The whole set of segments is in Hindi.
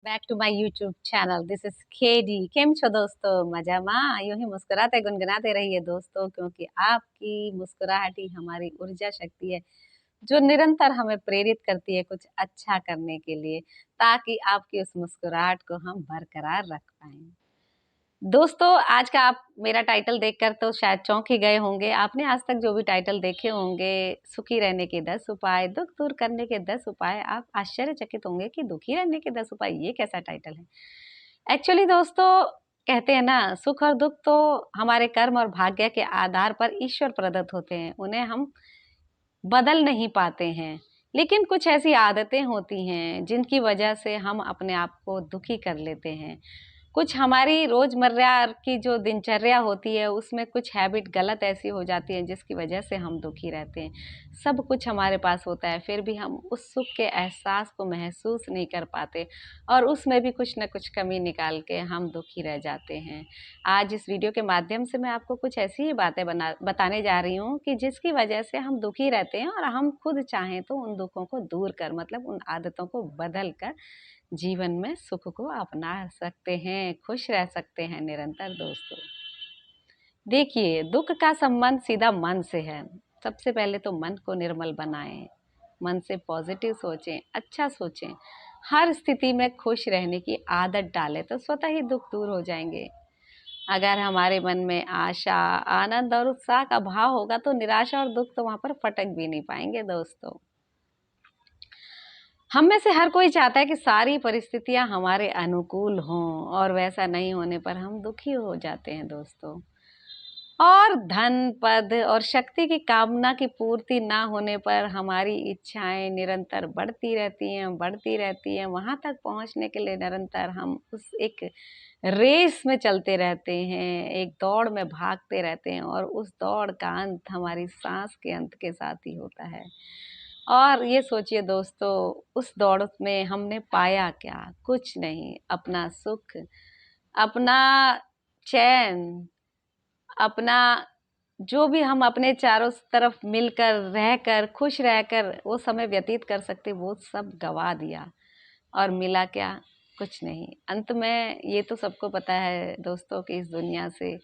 Back to my YouTube channel. This is KD. केम छो दोस्तों? मजामा? यूं ही मुस्कुराते गुनगुनाते रहिए दोस्तों, क्योंकि आपकी मुस्कुराहट ही हमारी ऊर्जा शक्ति है जो निरंतर हमें प्रेरित करती है कुछ अच्छा करने के लिए, ताकि आपकी उस मुस्कुराहट को हम बरकरार रख पाएं। दोस्तों, आज का आप मेरा टाइटल देखकर तो शायद चौंक ही गए होंगे। आपने आज तक जो भी टाइटल देखे होंगे, सुखी रहने के 10 उपाय, दुख दूर करने के 10 उपाय, आप आश्चर्यचकित होंगे कि दुखी रहने के 10 उपाय, ये कैसा टाइटल है। एक्चुअली दोस्तों, कहते हैं ना, सुख और दुख तो हमारे कर्म और भाग्य के आधार पर ईश्वर प्रदत्त होते हैं, उन्हें हम बदल नहीं पाते हैं। लेकिन कुछ ऐसी आदतें होती हैं जिनकी वजह से हम अपने आप को दुखी कर लेते हैं। कुछ हमारी रोजमर्रा की जो दिनचर्या होती है उसमें कुछ हैबिट गलत ऐसी हो जाती है जिसकी वजह से हम दुखी रहते हैं। सब कुछ हमारे पास होता है, फिर भी हम उस सुख के एहसास को महसूस नहीं कर पाते और उसमें भी कुछ न कुछ कमी निकाल के हम दुखी रह जाते हैं। आज इस वीडियो के माध्यम से मैं आपको कुछ ऐसी ही बातें बताने जा रही हूँ कि जिसकी वजह से हम दुखी रहते हैं और हम खुद चाहें तो उन दुखों को दूर कर, मतलब उन आदतों को बदल कर जीवन में सुख को अपना सकते हैं, खुश रह सकते हैं निरंतर। दोस्तों देखिए, दुख का संबंध सीधा मन से है। सबसे पहले तो मन को निर्मल बनाएं, मन से पॉजिटिव सोचें, अच्छा सोचें, हर स्थिति में खुश रहने की आदत डालें तो स्वतः ही दुख दूर हो जाएंगे। अगर हमारे मन में आशा, आनंद और उत्साह का भाव होगा तो निराशा और दुख तो वहां पर फटक भी नहीं पाएंगे। दोस्तों, हम में से हर कोई चाहता है कि सारी परिस्थितियां हमारे अनुकूल हों, और वैसा नहीं होने पर हम दुखी हो जाते हैं दोस्तों। और धन, पद और शक्ति की कामना की पूर्ति ना होने पर हमारी इच्छाएं निरंतर बढ़ती रहती हैं। वहां तक पहुंचने के लिए निरंतर हम उस एक रेस में चलते रहते हैं, एक दौड़ में भागते रहते हैं, और उस दौड़ का अंत हमारी सांस के अंत के साथ ही होता है। और ये सोचिए दोस्तों, उस दौड़ में हमने पाया क्या? कुछ नहीं। अपना सुख, अपना चैन, अपना जो भी हम अपने चारों तरफ मिलकर रहकर खुश रहकर वो समय व्यतीत कर सकते, वो सब गवा दिया। और मिला क्या? कुछ नहीं। अंत में ये तो सबको पता है दोस्तों कि इस दुनिया से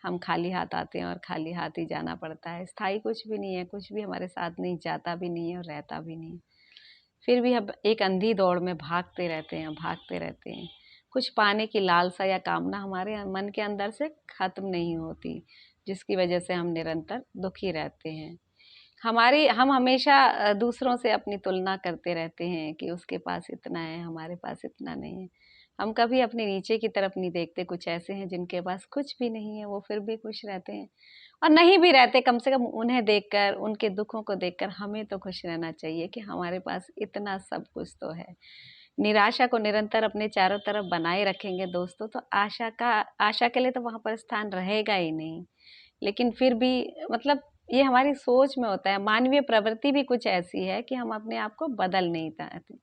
हम खाली हाथ आते हैं और खाली हाथ ही जाना पड़ता है। स्थायी कुछ भी नहीं है, कुछ भी हमारे साथ नहीं, जाता भी नहीं है और रहता भी नहीं। फिर भी हम एक अंधी दौड़ में भागते रहते हैं। कुछ पाने की लालसा या कामना हमारे मन के अंदर से खत्म नहीं होती, जिसकी वजह से हम निरंतर दुखी रहते हैं। हम हमेशा दूसरों से अपनी तुलना करते रहते हैं कि उसके पास इतना है, हमारे पास इतना नहीं है। हम कभी अपने नीचे की तरफ नहीं देखते। कुछ ऐसे हैं जिनके पास कुछ भी नहीं है, वो फिर भी खुश रहते हैं। और नहीं भी रहते, कम से कम उन्हें देखकर, उनके दुखों को देखकर हमें तो खुश रहना चाहिए कि हमारे पास इतना सब कुछ तो है। निराशा को निरंतर अपने चारों तरफ बनाए रखेंगे दोस्तों, तो आशा के लिए तो वहां पर स्थान रहेगा ही नहीं। लेकिन फिर भी, मतलब, ये हमारी सोच में होता है। मानवीय प्रवृत्ति भी कुछ ऐसी है कि हम अपने आप को बदल नहीं पाते।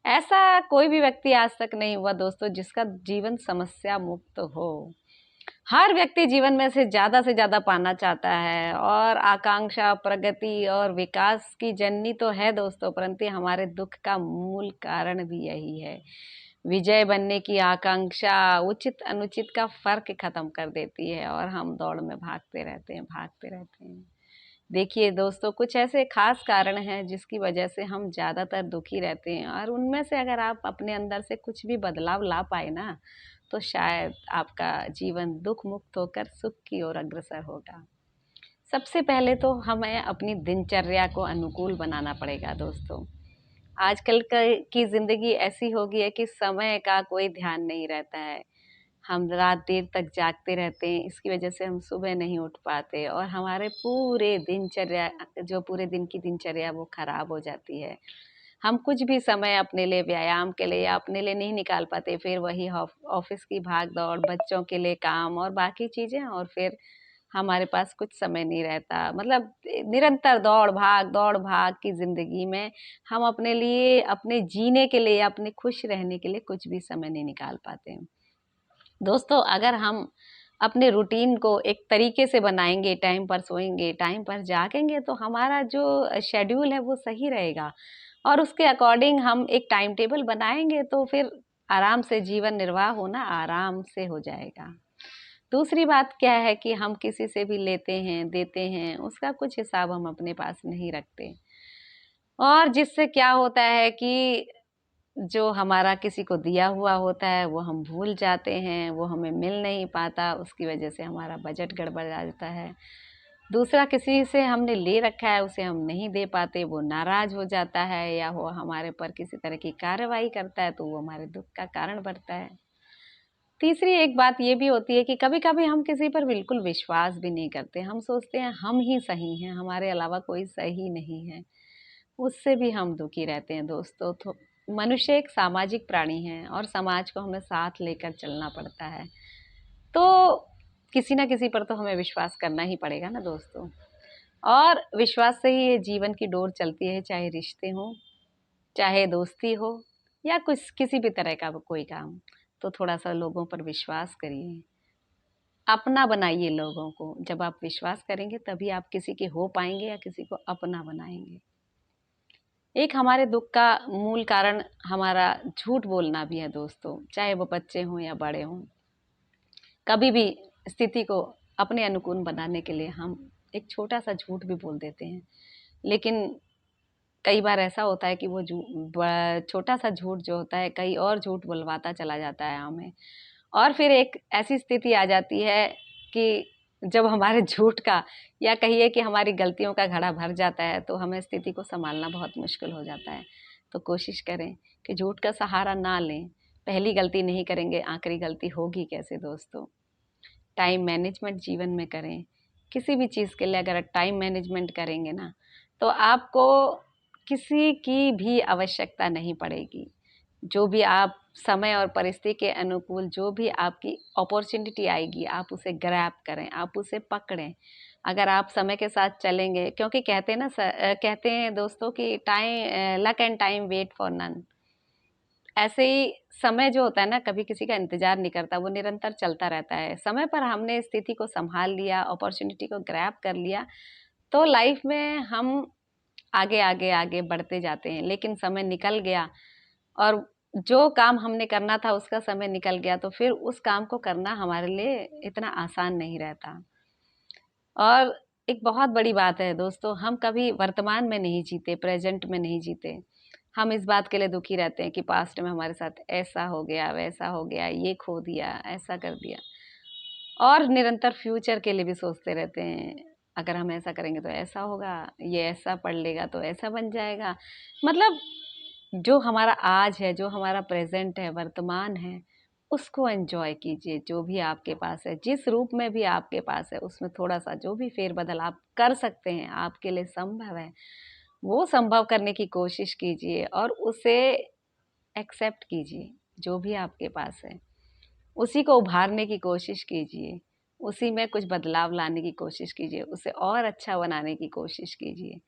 ऐसा कोई भी व्यक्ति आज तक नहीं हुआ दोस्तों जिसका जीवन समस्या मुक्त हो। हर व्यक्ति जीवन में से ज्यादा पाना चाहता है, और आकांक्षा, प्रगति और विकास की जननी तो है दोस्तों, परंतु हमारे दुख का मूल कारण भी यही है। विजय बनने की आकांक्षा उचित अनुचित का फर्क खत्म कर देती है और हम दौड़ में भागते रहते हैं। देखिए दोस्तों, कुछ ऐसे खास कारण हैं जिसकी वजह से हम ज्यादातर दुखी रहते हैं, और उनमें से अगर आप अपने अंदर से कुछ भी बदलाव ला पाए ना, तो शायद आपका जीवन दुख मुक्त होकर सुख की ओर अग्रसर होगा। सबसे पहले तो हमें अपनी दिनचर्या को अनुकूल बनाना पड़ेगा दोस्तों। आजकल की जिंदगी ऐसी हो गई है कि समय का कोई ध्यान नहीं रहता है। हम रात देर तक जागते रहते हैं, इसकी वजह से हम सुबह नहीं उठ पाते और हमारे पूरे दिन की दिनचर्या वो खराब हो जाती है। हम कुछ भी समय अपने लिए, व्यायाम के लिए या अपने लिए नहीं निकाल पाते। फिर वही ऑफिस की भाग दौड़, बच्चों के लिए काम और बाकी चीजें, और फिर हमारे पास कुछ समय नहीं रहता। मतलब निरंतर दौड़ भाग की जिंदगी में हम अपने लिए, अपने जीने के लिए, अपने खुश रहने के लिए कुछ भी समय नहीं निकाल पाते हैं दोस्तों। अगर हम अपने रूटीन को एक तरीके से बनाएंगे, टाइम पर सोएंगे, टाइम पर जागेंगे, तो हमारा जो शेड्यूल है वो सही रहेगा, और उसके अकॉर्डिंग हम एक टाइम टेबल बनाएंगे तो फिर आराम से जीवन निर्वाह होना आराम से हो जाएगा। दूसरी बात क्या है कि हम किसी से भी लेते हैं, देते हैं, उसका कुछ हिसाब हम अपने पास नहीं रखते, और जिससे क्या होता है कि जो हमारा किसी को दिया हुआ होता है वो हम भूल जाते हैं, वो हमें मिल नहीं पाता, उसकी वजह से हमारा बजट गड़बड़ जाता है। दूसरा, किसी से हमने ले रखा है उसे हम नहीं दे पाते, वो नाराज हो जाता है या वो हमारे पर किसी तरह की कार्रवाई करता है तो वो हमारे दुख का कारण बनता है। तीसरी एक बात ये भी होती है कि कभी कभी हम किसी पर बिल्कुल विश्वास भी नहीं करते, हम सोचते हैं हम ही सही हैं, हमारे अलावा कोई सही नहीं है, उससे भी हम दुखी रहते हैं दोस्तों। तो मनुष्य एक सामाजिक प्राणी है और समाज को हमें साथ लेकर चलना पड़ता है, तो किसी ना किसी पर तो हमें विश्वास करना ही पड़ेगा ना दोस्तों। और विश्वास से ही ये जीवन की डोर चलती है, चाहे रिश्ते हों, चाहे दोस्ती हो, या कुछ किसी भी तरह का कोई काम। तो थोड़ा सा लोगों पर विश्वास करिए, अपना बनाइए लोगों को। जब आप विश्वास करेंगे तभी आप किसी के हो पाएंगे या किसी को अपना बनाएंगे। एक हमारे दुख का मूल कारण हमारा झूठ बोलना भी है दोस्तों, चाहे वो बच्चे हों या बड़े हों। कभी भी स्थिति को अपने अनुकूल बनाने के लिए हम एक छोटा सा झूठ भी बोल देते हैं, लेकिन कई बार ऐसा होता है कि वो छोटा सा झूठ जो होता है कई और झूठ बुलवाता चला जाता है हमें, और फिर एक ऐसी स्थिति आ जाती है कि जब हमारे झूठ का या कहिए कि हमारी गलतियों का घड़ा भर जाता है तो हमें स्थिति को संभालना बहुत मुश्किल हो जाता है। तो कोशिश करें कि झूठ का सहारा ना लें। पहली गलती नहीं करेंगे, आखिरी गलती होगी कैसे दोस्तों। टाइम मैनेजमेंट जीवन में करें। किसी भी चीज़ के लिए अगर टाइम मैनेजमेंट करेंगे ना तो आपको किसी की भी आवश्यकता नहीं पड़ेगी। जो भी आप समय और परिस्थिति के अनुकूल जो भी आपकी अपॉर्चुनिटी आएगी आप उसे ग्रैब करें, आप उसे पकड़ें। अगर आप समय के साथ चलेंगे, क्योंकि कहते हैं ना कहते हैं दोस्तों कि time luck and time wait for none. ऐसे ही समय जो होता है ना कभी किसी का इंतजार नहीं करता, वो निरंतर चलता रहता है। समय पर हमने स्थिति को संभाल लिया, अपॉर्चुनिटी को ग्रैब कर लिया, तो लाइफ में हम आगे आगे आगे बढ़ते जाते हैं। लेकिन समय निकल गया और जो काम हमने करना था उसका समय निकल गया तो फिर उस काम को करना हमारे लिए इतना आसान नहीं रहता। और एक बहुत बड़ी बात है दोस्तों, हम कभी वर्तमान में नहीं जीते, प्रेजेंट में नहीं जीते। हम इस बात के लिए दुखी रहते हैं कि पास्ट में हमारे साथ ऐसा हो गया, वैसा हो गया, ये खो दिया, ऐसा कर दिया, और निरंतर फ्यूचर के लिए भी सोचते रहते हैं। अगर हम ऐसा करेंगे तो ऐसा होगा, ये ऐसा पढ़ लेगा तो ऐसा बन जाएगा। मतलब जो हमारा आज है, जो हमारा प्रेजेंट है, वर्तमान है, उसको एंजॉय कीजिए। जो भी आपके पास है, जिस रूप में भी आपके पास है, उसमें थोड़ा सा जो भी फेरबदल आप कर सकते हैं, आपके लिए संभव है, वो संभव करने की कोशिश कीजिए और उसे एक्सेप्ट कीजिए। जो भी आपके पास है उसी को उभारने की कोशिश कीजिए, उसी में कुछ बदलाव लाने की कोशिश कीजिए, उसे और अच्छा बनाने की कोशिश कीजिए।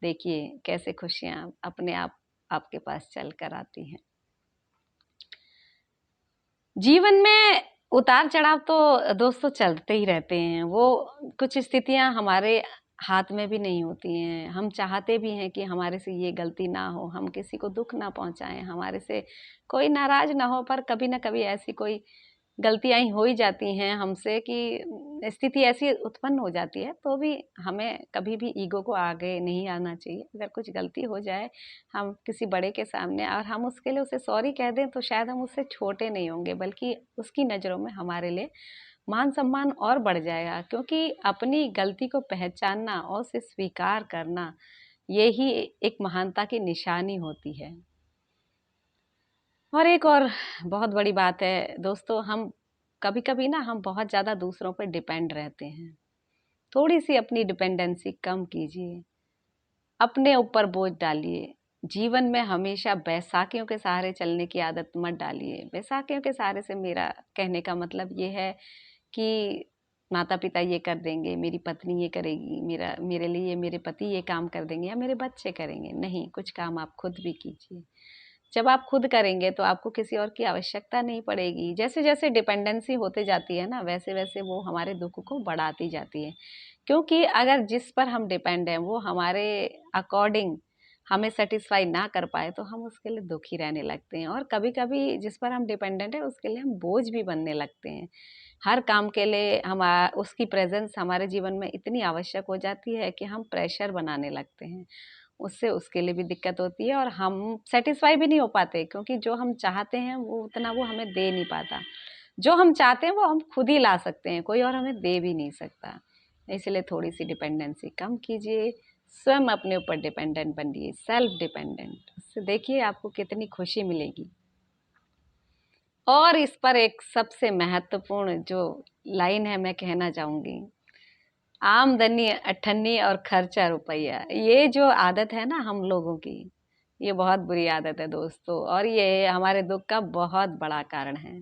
देखिए कैसे खुशियाँ अपने आप आपके पास चल कर आती हैं। जीवन में उतार चढ़ाव तो दोस्तों चलते ही रहते हैं। वो कुछ स्थितियां हमारे हाथ में भी नहीं होती हैं। हम चाहते भी हैं कि हमारे से ये गलती ना हो, हम किसी को दुख ना पहुंचाएं, हमारे से कोई नाराज ना हो, पर कभी ना कभी ऐसी कोई गलतियाँ हो ही जाती हैं हमसे कि स्थिति ऐसी उत्पन्न हो जाती है। तो भी हमें कभी भी ईगो को आगे नहीं आना चाहिए। अगर कुछ गलती हो जाए हम किसी बड़े के सामने और हम उसके लिए उसे सॉरी कह दें तो शायद हम उससे छोटे नहीं होंगे, बल्कि उसकी नज़रों में हमारे लिए मान सम्मान और बढ़ जाएगा। क्योंकि अपनी गलती को पहचानना और उसे स्वीकार करना, यही एक महानता की निशानी होती है। और एक और बहुत बड़ी बात है दोस्तों, हम कभी कभी ना हम बहुत ज़्यादा दूसरों पर डिपेंड रहते हैं। थोड़ी सी अपनी डिपेंडेंसी कम कीजिए, अपने ऊपर बोझ डालिए। जीवन में हमेशा बैसाखियों के सहारे चलने की आदत मत डालिए। बैसाखियों के सहारे से मेरा कहने का मतलब ये है कि माता पिता ये कर देंगे, मेरी पत्नी ये करेगी, मेरे लिए मेरे पति ये काम कर देंगे या मेरे बच्चे करेंगे। नहीं, कुछ काम आप खुद भी कीजिए। जब आप खुद करेंगे तो आपको किसी और की आवश्यकता नहीं पड़ेगी। जैसे जैसे डिपेंडेंसी होते जाती है ना, वैसे वैसे वो हमारे दुख को बढ़ाती जाती है। क्योंकि अगर जिस पर हम डिपेंड हैं वो हमारे अकॉर्डिंग हमें सेटिस्फाई ना कर पाए तो हम उसके लिए दुखी रहने लगते हैं, और कभी कभी जिस पर हम डिपेंडेंट है उसके लिए हम बोझ भी बनने लगते हैं। हर काम के लिए हम उसकी प्रेजेंस हमारे जीवन में इतनी आवश्यक हो जाती है कि हम प्रेशर बनाने लगते हैं। उससे उसके लिए भी दिक्कत होती है और हम सेटिस्फाई भी नहीं हो पाते, क्योंकि जो हम चाहते हैं वो उतना वो हमें दे नहीं पाता। जो हम चाहते हैं वो हम खुद ही ला सकते हैं, कोई और हमें दे भी नहीं सकता। इसलिए थोड़ी सी डिपेंडेंसी कम कीजिए, स्वयं अपने ऊपर डिपेंडेंट बनिए, सेल्फ डिपेंडेंट। उससे देखिए आपको कितनी खुशी मिलेगी। और इस पर एक सबसे महत्वपूर्ण जो लाइन है मैं कहना चाहूंगी, आमदनी अठन्नी और खर्चा रुपया। ये जो आदत है ना हम लोगों की, ये बहुत बुरी आदत है दोस्तों, और ये हमारे दुख का बहुत बड़ा कारण है।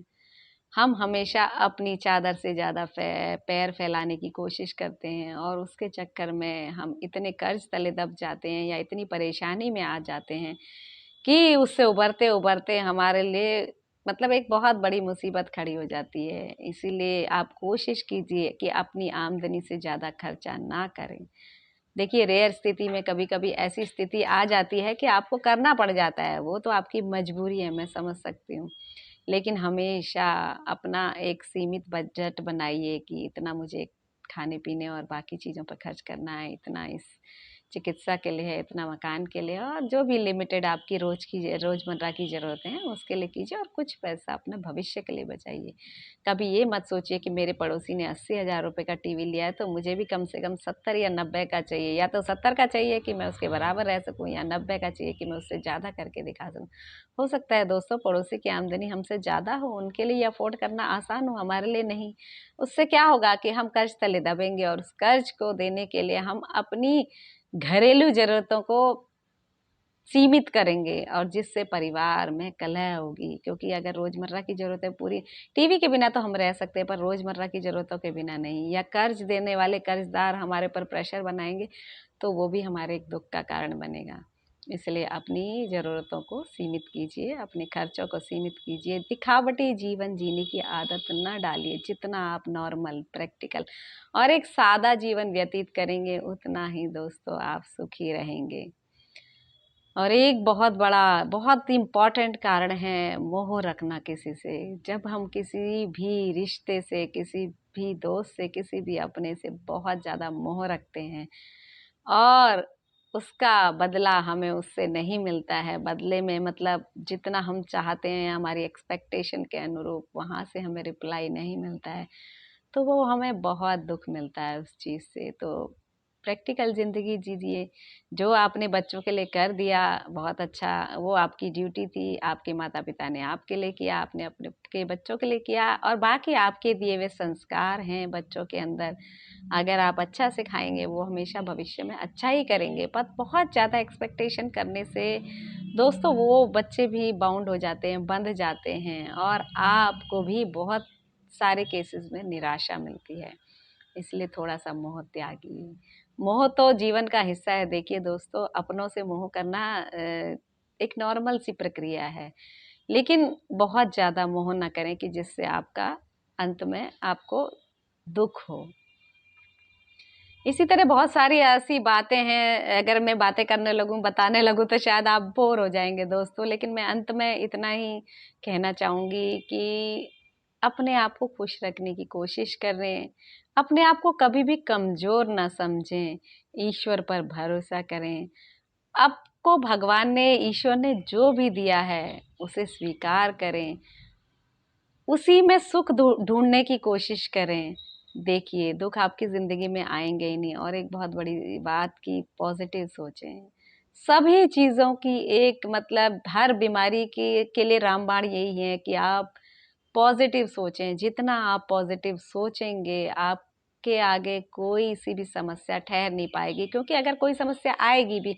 हम हमेशा अपनी चादर से ज़्यादा पैर फैलाने की कोशिश करते हैं, और उसके चक्कर में हम इतने कर्ज तले दब जाते हैं या इतनी परेशानी में आ जाते हैं कि उससे उभरते उभरते हमारे लिए मतलब एक बहुत बड़ी मुसीबत खड़ी हो जाती है। इसीलिए आप कोशिश कीजिए कि अपनी आमदनी से ज़्यादा खर्चा ना करें। देखिए रेयर स्थिति में कभी कभी ऐसी स्थिति आ जाती है कि आपको करना पड़ जाता है, वो तो आपकी मजबूरी है, मैं समझ सकती हूँ। लेकिन हमेशा अपना एक सीमित बजट बनाइए कि इतना मुझे खाने पीने और बाकी चीज़ों पर खर्च करना है, इतना इस चिकित्सा के लिए है, इतना मकान के लिए, और जो भी लिमिटेड आपकी रोज़मर्रा की ज़रूरतें हैं उसके लिए कीजिए, और कुछ पैसा अपने भविष्य के लिए बचाइए। कभी ये मत सोचिए कि मेरे पड़ोसी ने 80,000 रुपये का टीवी लिया है तो मुझे भी कम से कम 70 या 90 का चाहिए, या तो 70 का चाहिए कि मैं उसके बराबर रह सकूं, या 90 का चाहिए कि मैं उससे ज़्यादा करके दिखा सकूं। हो सकता है दोस्तों पड़ोसी की आमदनी हमसे ज़्यादा हो, उनके लिए अफोर्ड करना आसान हो, हमारे लिए नहीं। उससे क्या होगा कि हम कर्ज तले दबेंगे, और उस कर्ज को देने के लिए हम अपनी घरेलू ज़रूरतों को सीमित करेंगे, और जिससे परिवार में कलह होगी। क्योंकि अगर रोज़मर्रा की ज़रूरतें पूरी, टीवी के बिना तो हम रह सकते हैं पर रोज़मर्रा की ज़रूरतों के बिना नहीं, या कर्ज देने वाले कर्जदार हमारे पर प्रेशर बनाएंगे तो वो भी हमारे एक दुख का कारण बनेगा। इसलिए अपनी ज़रूरतों को सीमित कीजिए, अपने खर्चों को सीमित कीजिए, दिखावटी जीवन जीने की आदत न डालिए। जितना आप नॉर्मल, प्रैक्टिकल और एक सादा जीवन व्यतीत करेंगे उतना ही दोस्तों आप सुखी रहेंगे। और एक बहुत बड़ा, बहुत इम्पॉर्टेंट कारण है मोह रखना किसी से। जब हम किसी भी रिश्ते से, किसी भी दोस्त से, किसी भी अपने से बहुत ज़्यादा मोह रखते हैं, और उसका बदला हमें उससे नहीं मिलता है, बदले में मतलब जितना हम चाहते हैं हमारी एक्सपेक्टेशन के अनुरूप वहाँ से हमें रिप्लाई नहीं मिलता है, तो वो हमें बहुत दुख मिलता है उस चीज़ से। तो प्रैक्टिकल ज़िंदगी जीजिए। जो आपने बच्चों के लिए कर दिया बहुत अच्छा, वो आपकी ड्यूटी थी, आपके माता पिता ने आपके लिए किया, आपने अपने के बच्चों के लिए किया, और बाकी आपके दिए हुए संस्कार हैं बच्चों के अंदर। अगर आप अच्छा सिखाएंगे वो हमेशा भविष्य में अच्छा ही करेंगे। पर बहुत ज़्यादा एक्सपेक्टेशन करने से दोस्तों वो बच्चे भी बाउंड हो जाते हैं, बंध जाते हैं, और आपको भी बहुत सारे केसेस में निराशा मिलती है। इसलिए थोड़ा सा मोह त्यागिए। मोह तो जीवन का हिस्सा है। देखिए दोस्तों, अपनों से मोह करना एक नॉर्मल सी प्रक्रिया है, लेकिन बहुत ज़्यादा मोह ना करें कि जिससे आपका अंत में आपको दुख हो। इसी तरह बहुत सारी ऐसी बातें हैं, अगर मैं बातें करने लगूं, बताने लगूं तो शायद आप बोर हो जाएंगे दोस्तों। लेकिन मैं अंत में इतना ही कहना चाहूँगी कि अपने आप को खुश रखने की कोशिश करें, अपने आप को कभी भी कमज़ोर ना समझें, ईश्वर पर भरोसा करें। आपको भगवान ने, ईश्वर ने जो भी दिया है उसे स्वीकार करें, उसी में सुख ढूंढने की कोशिश करें। देखिए दुख आपकी ज़िंदगी में आएंगे ही नहीं। और एक बहुत बड़ी बात की पॉजिटिव सोचें। सभी चीज़ों की एक मतलब हर बीमारी की के लिए रामबाण यही है कि आप पॉजिटिव सोचें। जितना आप पॉजिटिव सोचेंगे आपके आगे कोई सी भी समस्या ठहर नहीं पाएगी। क्योंकि अगर कोई समस्या आएगी भी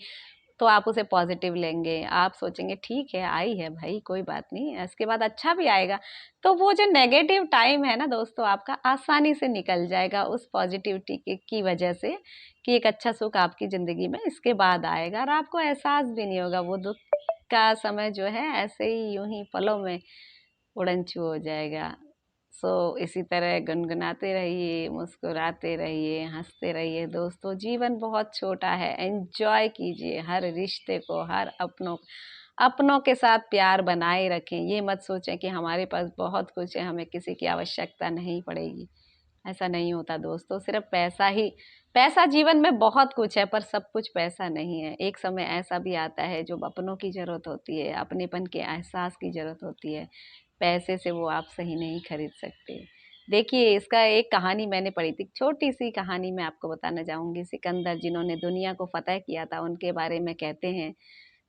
तो आप उसे पॉजिटिव लेंगे, आप सोचेंगे ठीक है आई है भाई, कोई बात नहीं, इसके बाद अच्छा भी आएगा। तो वो जो नेगेटिव टाइम है ना दोस्तों आपका आसानी से निकल जाएगा उस पॉजिटिविटी की वजह से, कि एक अच्छा सुख आपकी ज़िंदगी में इसके बाद आएगा, और आपको एहसास भी नहीं होगा। वो दुख का समय जो है ऐसे ही यूं ही पलों में उड़न छू हो जाएगा। सो इसी तरह गुनगुनाते रहिए, मुस्कुराते रहिए, हंसते रहिए दोस्तों। जीवन बहुत छोटा है, एंजॉय कीजिए हर रिश्ते को, हर अपनों के साथ प्यार बनाए रखें। ये मत सोचें कि हमारे पास बहुत कुछ है, हमें किसी की आवश्यकता नहीं पड़ेगी। ऐसा नहीं होता दोस्तों। सिर्फ पैसा जीवन में बहुत कुछ है, पर सब कुछ पैसा नहीं है। एक समय ऐसा भी आता है जो अपनों की ज़रूरत होती है, अपनेपन के एहसास की ज़रूरत होती है। पैसे से वो आप सही नहीं खरीद सकते। देखिए, इसका एक कहानी मैंने पढ़ी थी, छोटी सी कहानी मैं आपको बताना चाहूँगी। सिकंदर जिन्होंने दुनिया को फतह किया था, उनके बारे में कहते हैं।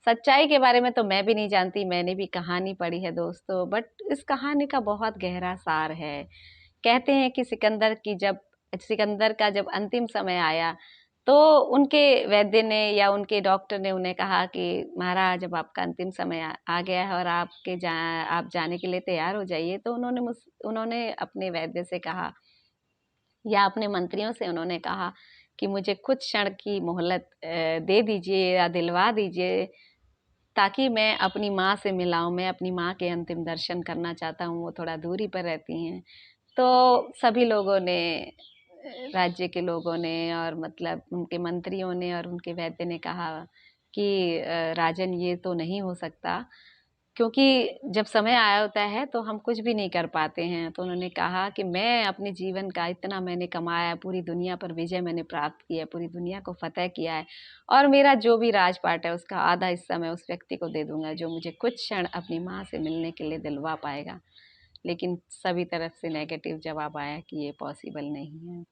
सच्चाई के बारे में तो मैं भी नहीं जानती, मैंने भी कहानी पढ़ी है दोस्तों, बट इस कहानी का बहुत गहरा सार है। कहते हैं कि सिकंदर का जब अंतिम समय आया, तो उनके वैद्य ने या उनके डॉक्टर ने उन्हें कहा कि महाराज, जब आपका अंतिम समय आ गया है और आप जाने के लिए तैयार हो जाइए। तो उन्होंने अपने वैद्य से कहा या अपने मंत्रियों से उन्होंने कहा कि मुझे कुछ क्षण की मोहलत दे दीजिए या दिलवा दीजिए, ताकि मैं अपनी माँ से मिलाऊं। मैं अपनी माँ के अंतिम दर्शन करना चाहता हूँ, वो थोड़ा दूरी पर रहती हैं। तो सभी लोगों ने, राज्य के लोगों ने और मतलब उनके मंत्रियों ने और उनके वैद्य ने कहा कि राजन, ये तो नहीं हो सकता, क्योंकि जब समय आया होता है तो हम कुछ भी नहीं कर पाते हैं। तो उन्होंने कहा कि मैं अपने जीवन का इतना मैंने कमाया, पूरी दुनिया पर विजय मैंने प्राप्त किया है, पूरी दुनिया को फतह किया है, और मेरा जो भी राजपाट है उसका आधा हिस्सा मैं उस व्यक्ति को दे दूंगा जो मुझे कुछ क्षण अपनी माँ से मिलने के लिए दिलवा पाएगा। लेकिन सभी तरफ से नेगेटिव जवाब आया कि ये पॉसिबल नहीं है।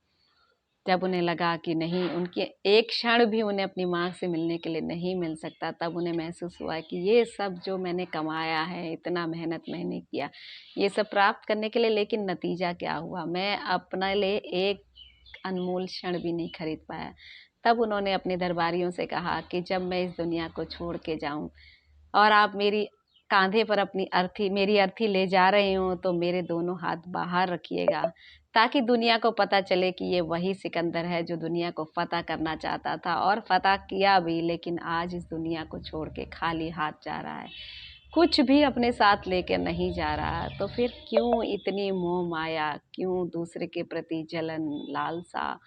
जब उन्हें लगा कि नहीं, उनके एक क्षण भी उन्हें अपनी माँ से मिलने के लिए नहीं मिल सकता, तब उन्हें महसूस हुआ कि ये सब जो मैंने कमाया है, इतना मेहनत मैंने किया ये सब प्राप्त करने के लिए, लेकिन नतीजा क्या हुआ? मैं अपने लिए एक अनमोल क्षण भी नहीं खरीद पाया। तब उन्होंने अपने दरबारियों से कहा कि जब मैं इस दुनिया को छोड़ के जाऊं और आप मेरी कांधे पर मेरी अर्थी ले जा रहे हो, तो मेरे दोनों हाथ बाहर रखिएगा, ताकि दुनिया को पता चले कि ये वही सिकंदर है जो दुनिया को फतह करना चाहता था और फतह किया भी, लेकिन आज इस दुनिया को छोड़ के खाली हाथ जा रहा है, कुछ भी अपने साथ लेकर नहीं जा रहा। तो फिर क्यों इतनी मोह माया, क्यों दूसरे के प्रति जलन, लालसा,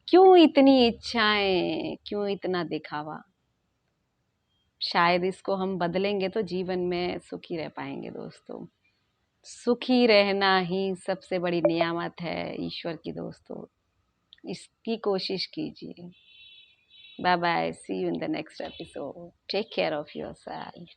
क्यों इतनी इच्छाएं, क्यों इतना दिखावा? शायद इसको हम बदलेंगे तो जीवन में सुखी रह पाएंगे दोस्तों। सुखी रहना ही सबसे बड़ी नियामत है ईश्वर की दोस्तों, इसकी कोशिश कीजिए। Bye bye, see you in the next episode, take care of yourself.